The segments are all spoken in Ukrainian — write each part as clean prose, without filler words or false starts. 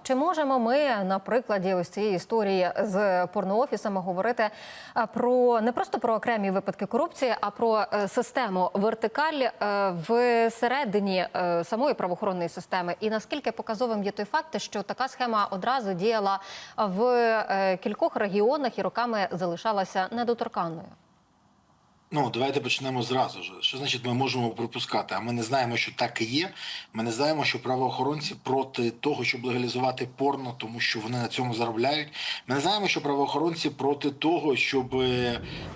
Чи можемо ми на прикладі ось цієї історії з порноофісами говорити про не просто про окремі випадки корупції, а про систему вертикаль всередині самої правоохоронної системи? І наскільки показовим є той факт, що така схема одразу діяла в кількох регіонах і роками залишалася недоторканною? Ну, давайте почнемо зразу ж. Що значить ми можемо припускати? А ми не знаємо, що так і є. Ми не знаємо, що правоохоронці проти того, щоб легалізувати порно, тому що вони на цьому заробляють. Ми не знаємо, що правоохоронці проти того, щоб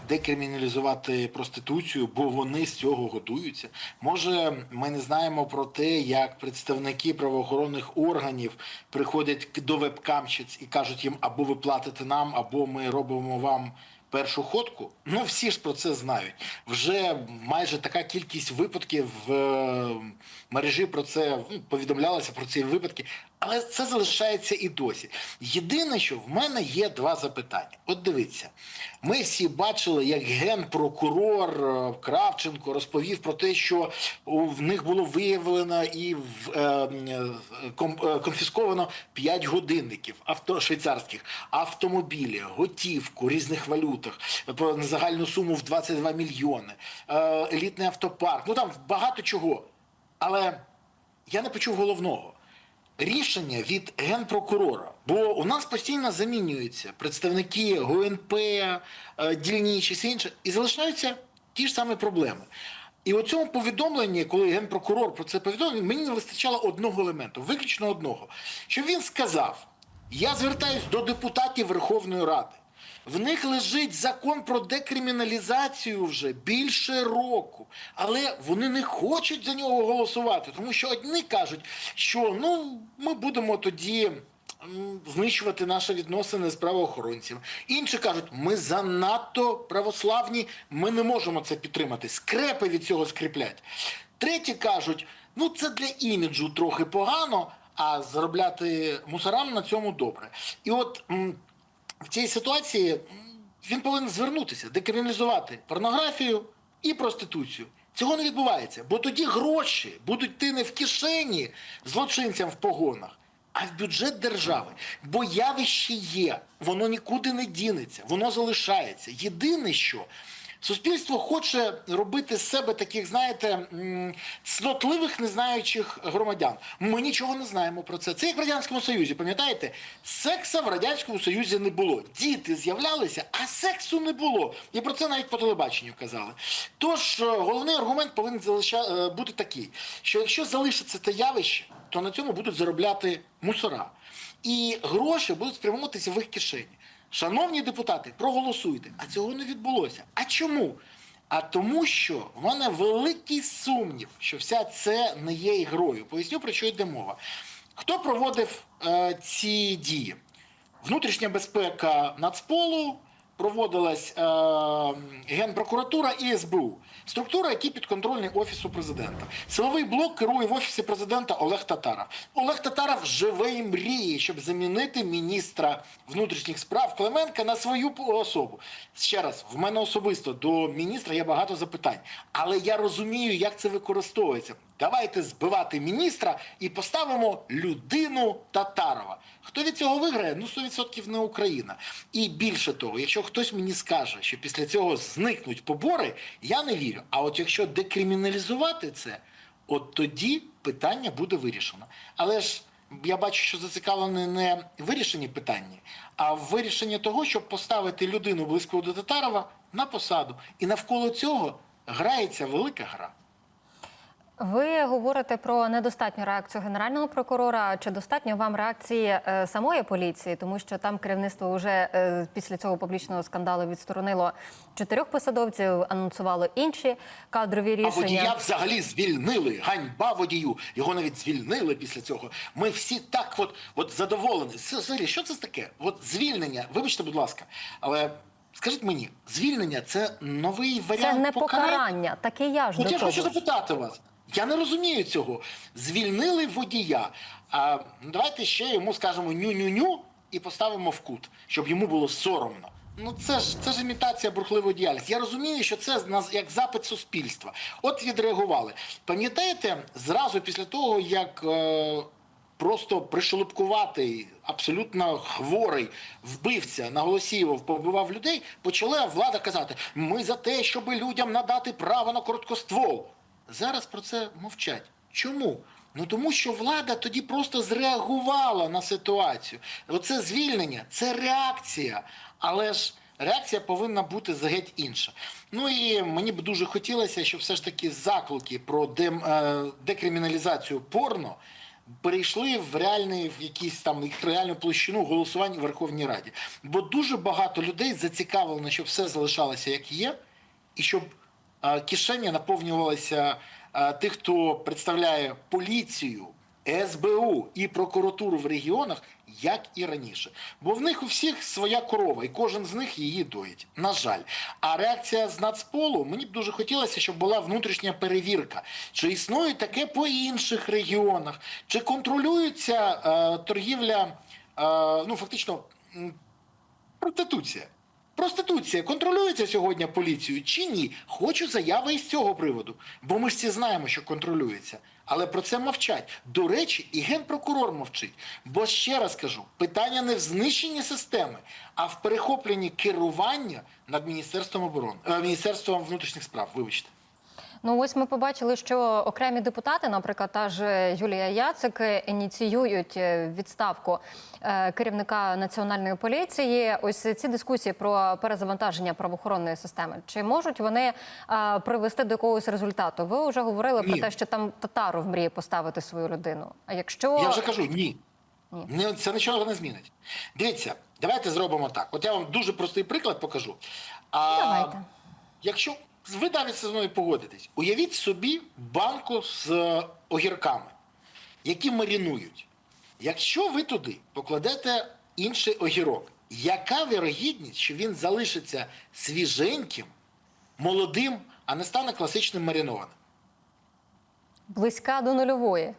декриміналізувати проституцію, бо вони з цього готуються. Може, ми не знаємо про те, як представники правоохоронних органів приходять до вебкамщиць і кажуть їм, або ви платите нам, або ми робимо вам першу ходку. Ну, всі ж про це знають. Вже майже така кількість випадків в мережі про це повідомлялося, про ці випадки. Але це залишається і досі. Єдине, що в мене є два запитання. От дивіться, ми всі бачили, як генпрокурор Кравченко розповів про те, що в них було виявлено і конфісковано 5 годинників швейцарських, автомобілі, готівку, різних валютах, на загальну суму в 22 мільйони, елітний автопарк, ну там багато чого. Але я не почув головного. Рішення від генпрокурора, бо у нас постійно замінюються представники ГУНП, дільничі, все інше, і залишаються ті ж самі проблеми. І у цьому повідомленні, коли генпрокурор про це повідомив, мені не вистачало одного елементу, виключно одного, що він сказав: я звертаюсь до депутатів Верховної Ради. В них лежить закон про декриміналізацію вже більше року, але вони не хочуть за нього голосувати, тому що одні кажуть, що ми будемо тоді знищувати наші відносини з правоохоронцями. Інші кажуть, ми занадто православні, ми не можемо це підтримати. Скрепи від цього скріплять. Треті кажуть, це для іміджу трохи погано, а заробляти мусорам на цьому добре. І от в цій ситуації він повинен звернутися, декриміналізувати порнографію і проституцію. Цього не відбувається, бо тоді гроші будуть йти не в кишені злочинцям в погонах, а в бюджет держави. Бо явище є, воно нікуди не дінеться, воно залишається. Єдине, що суспільство хоче робити з себе таких, знаєте, цнотливих, незнаючих громадян. Ми нічого не знаємо про це. Це як в Радянському Союзі, пам'ятаєте? Секса в Радянському Союзі не було. Діти з'являлися, а сексу не було. І про це навіть по телебаченню казали. Тож головний аргумент повинен бути такий, що якщо залишиться те явище, то на цьому будуть заробляти мусора. І гроші будуть спрямовуватися в їх кишені. Шановні депутати, проголосуйте. А цього не відбулося. А чому? А тому, що в мене великий сумнів, що вся це не є ігрою. Поясню, про що йде мова. Хто проводив ці дії? Внутрішня безпека Нацполу, проводилась Генпрокуратура і СБУ. Структура, які підконтрольні Офісу Президента. Силовий блок керує в Офісі Президента Олег Татаров. Олег Татаров живе і мріє, щоб замінити міністра внутрішніх справ Клименка на свою особу. Ще раз, в мене особисто до міністра є багато запитань. Але я розумію, як це використовується. Давайте збивати міністра і поставимо людину Татарова. Хто від цього виграє? 100% не Україна. І більше того, якщо хтось мені скаже, що після цього зникнуть побори, я не вірю. А от якщо декриміналізувати це, от тоді питання буде вирішено. Але ж я бачу, що зацікавлені не в вирішенні питання, а в вирішенні того, щоб поставити людину близько до Татарова на посаду. І навколо цього грається велика гра. Ви говорите про недостатню реакцію Генерального прокурора. Чи достатньо вам реакції самої поліції? Тому що там керівництво вже після цього публічного скандалу відсторонило 4 посадовців, анонсувало інші кадрові рішення. А водія взагалі звільнили. Ганьба водію. Його навіть звільнили після цього. Ми всі так от задоволені. Що це таке? От звільнення, вибачте, будь ласка, але скажіть мені, звільнення – це новий варіант покарання? Це не покарання, так і я ж до того. Я ж хочу запитати вас. Я не розумію цього. Звільнили водія. А давайте ще йому скажемо ню-ню-ню і поставимо в кут, щоб йому було соромно. Це ж імітація бурхливої діяльності. Я розумію, що це як запит суспільства. От відреагували. Пам'ятаєте, зразу після того, як просто пришелепкуватий, абсолютно хворий вбивця на Голосіїв побивав людей, почала влада казати, ми за те, щоб людям надати право на короткоствол. Зараз про це мовчать. Чому? Ну тому що влада тоді просто зреагувала на ситуацію. Оце звільнення – це реакція, але ж реакція повинна бути геть інша. Ну і мені б дуже хотілося, щоб все ж таки заклики про декриміналізацію порно перейшли в реальну площину голосування в Верховній Раді. Бо дуже багато людей зацікавлено, щоб все залишалося як є, і щоб кишеня наповнювалася тих, хто представляє поліцію, СБУ і прокуратуру в регіонах, як і раніше. Бо в них у всіх своя корова, і кожен з них її доїть. На жаль. А реакція з Нацполу, мені б дуже хотілося, щоб була внутрішня перевірка. Чи існує таке по інших регіонах? Чи контролюється торгівля, фактично, проституція? Проституція контролюється сьогодні поліцією чи ні? Хочу заяви із цього приводу. Бо ми ж всі знаємо, що контролюється. Але про це мовчать. До речі, і генпрокурор мовчить. Бо, ще раз кажу, питання не в знищенні системи, а в перехопленні керування над Міністерством внутрішніх справ. Вибачте. Ну ось ми побачили, що окремі депутати, наприклад, та ж Юлія Яцик, ініціюють відставку керівника Національної поліції. Ось ці дискусії про перезавантаження правоохоронної системи. Чи можуть вони привести до якогось результату? Ви вже говорили про те, що там Татаров мріє поставити свою людину. А якщо... Я вже кажу, ні. Це нічого не змінить. Дивіться, давайте зробимо так. От я вам дуже простий приклад покажу. Давайте. Якщо... Ви навіть зі мною погодитесь. Уявіть собі банку з огірками, які маринують. Якщо ви туди покладете інший огірок, яка вірогідність, що він залишиться свіженьким, молодим, а не стане класичним маринованим? Близька до нульової.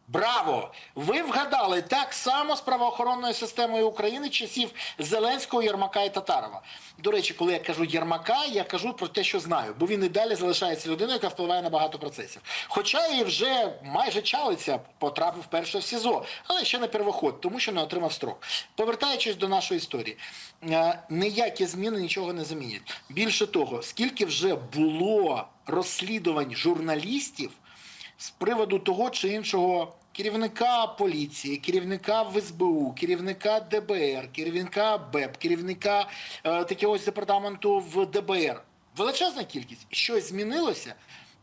Браво! Ви вгадали так само з правоохоронною системою України часів Зеленського, Єрмака і Татарова. До речі, коли я кажу Єрмака, я кажу про те, що знаю, бо він і далі залишається людиною, яка впливає на багато процесів. Хоча і вже майже чалиться, потрапив вперше в СІЗО, але ще не первоход, тому що не отримав строк. Повертаючись до нашої історії, ніякі зміни нічого не замінять. Більше того, скільки вже було розслідувань журналістів з приводу того чи іншого керівника поліції, керівника в СБУ, керівника ДБР, керівника БЕП, керівника такого департаменту в ДБР. Величезна кількість. Щось змінилося?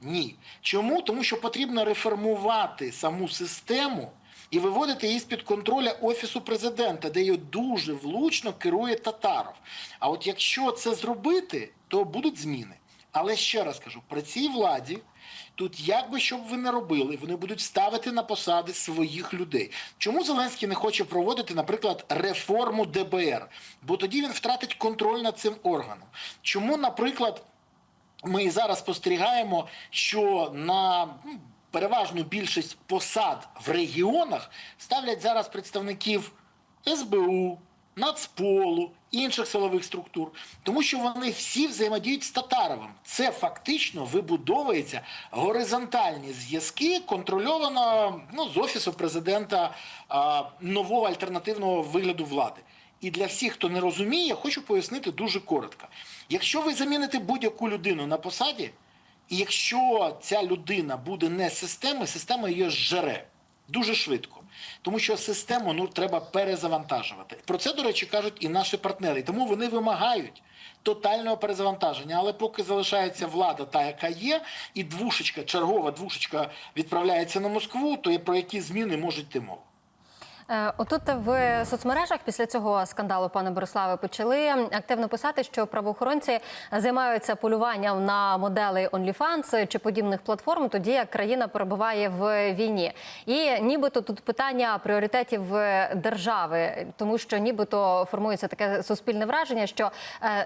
Ні. Чому? Тому що потрібно реформувати саму систему і виводити її з-під контролю Офісу Президента, де її дуже влучно керує Татаров. А от якщо це зробити, то будуть зміни. Але ще раз кажу, при цій владі тут, як би що б ви не робили, вони будуть ставити на посади своїх людей. Чому Зеленський не хоче проводити, наприклад, реформу ДБР? Бо тоді він втратить контроль над цим органом. Чому, наприклад, ми зараз спостерігаємо, що на переважну більшість посад в регіонах ставлять зараз представників СБУ, Нацполу, інших силових структур, тому що вони всі взаємодіють з Татаровим. Це фактично вибудовується горизонтальні зв'язки контрольовано з Офісу Президента нового альтернативного вигляду влади. І для всіх, хто не розуміє, хочу пояснити дуже коротко. Якщо ви заміните будь-яку людину на посаді, і якщо ця людина буде не з системи, система її зжере дуже швидко. Тому що систему треба перезавантажувати. Про це, до речі, кажуть і наші партнери. Тому вони вимагають тотального перезавантаження. Але поки залишається влада та, яка є, і чергова двушечка відправляється на Москву, то про які зміни може йти мова? Отут в соцмережах після цього скандалу, пане Бориславе, почали активно писати, що правоохоронці займаються полюванням на моделей OnlyFans чи подібних платформ, тоді як країна перебуває в війні. І нібито тут питання пріоритетів держави, тому що нібито формується таке суспільне враження, що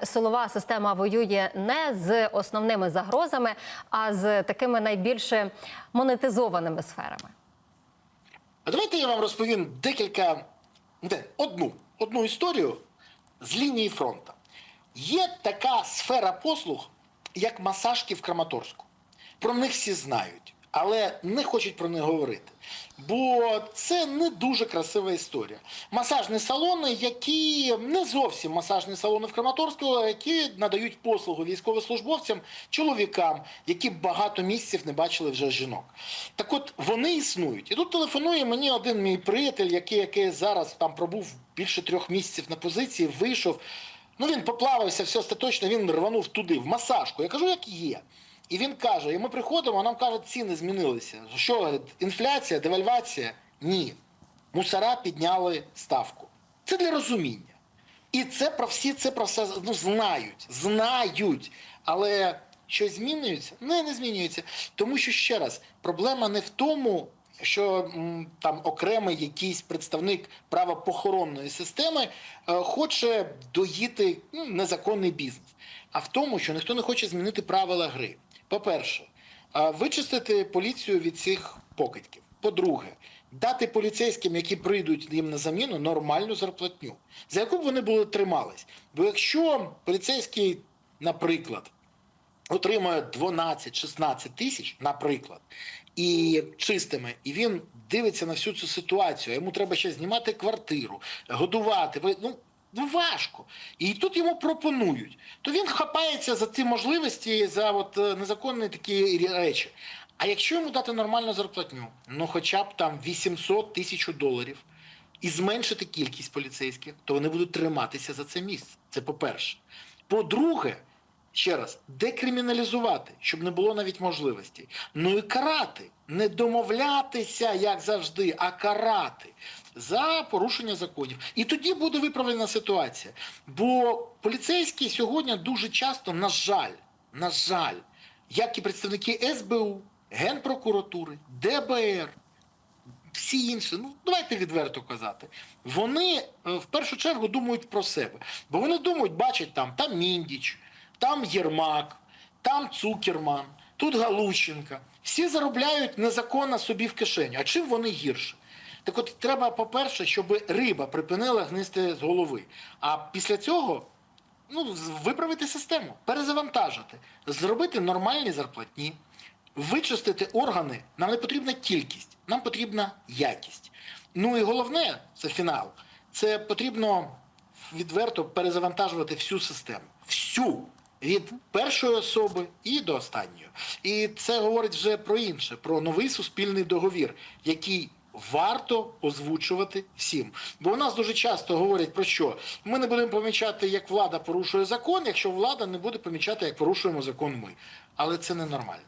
силова система воює не з основними загрозами, а з такими найбільш монетизованими сферами. А давайте я вам розповім одну історію з лінії фронту. Є така сфера послуг, як масажки в Краматорську. Про них всі знають. але не хочуть про них говорити. Бо це не дуже красива історія. Масажні салони, які не зовсім масажні салони в Краматорську, які надають послугу військовослужбовцям, чоловікам, які багато місяців не бачили вже жінок. Так от, вони існують. І тут телефонує мені один мій приятель, який зараз там пробув більше 3 місяців на позиції, вийшов. Ну, він поплавився, все остаточно, він рванув туди, в масажку. Я кажу, як є. І він каже, і ми приходимо, а нам кажуть, ціни змінилися. Що, говорить, інфляція, девальвація? Ні. Мусора підняли ставку. Це для розуміння. І це про все ну, знають. Але щось змінюється? Не змінюється. Тому що, ще раз, проблема не в тому, що там окремий якийсь представник правоохоронної системи хоче доїти незаконний бізнес. А в тому, що ніхто не хоче змінити правила гри. По-перше, вичистити поліцію від цих покидьків. По-друге, дати поліцейським, які прийдуть їм на заміну, нормальну зарплатню, за яку б вони були тримались. Бо якщо поліцейський, наприклад, отримує 12-16 тисяч, наприклад, і чистими, і він дивиться на всю цю ситуацію, йому треба ще знімати квартиру, годувати, ну важко. І тут йому пропонують. То він хапається за ці можливості, за незаконні такі речі. А якщо йому дати нормальну зарплатню, ну хоча б там 800 000 доларів, і зменшити кількість поліцейських, то вони будуть триматися за це місце. Це по-перше. По-друге, ще раз, декриміналізувати, щоб не було навіть можливості. Ну і карати. Не домовлятися, як завжди, а карати за порушення законів. І тоді буде виправлена ситуація. Бо поліцейські сьогодні дуже часто, на жаль, як і представники СБУ, Генпрокуратури, ДБР, всі інші, ну давайте відверто казати, вони в першу чергу думають про себе. Бо вони думають, бачать там Міндіч, там Єрмак, там Цукерман, тут Галущенка. Всі заробляють незаконно собі в кишеню. А чим вони гірше? Так от треба, по-перше, щоб риба припинила гнисти з голови. А після цього виправити систему, перезавантажити, зробити нормальні зарплатні, вичистити органи. Нам не потрібна кількість, нам потрібна якість. Ну і головне, це фінал, це потрібно відверто перезавантажувати всю систему. Всю. Від першої особи і до останньої. І це говорить вже про інше, про новий суспільний договір, який варто озвучувати всім. Бо у нас дуже часто говорять про що? Ми не будемо помічати, як влада порушує закон, якщо влада не буде помічати, як порушуємо закон ми. Але це ненормально.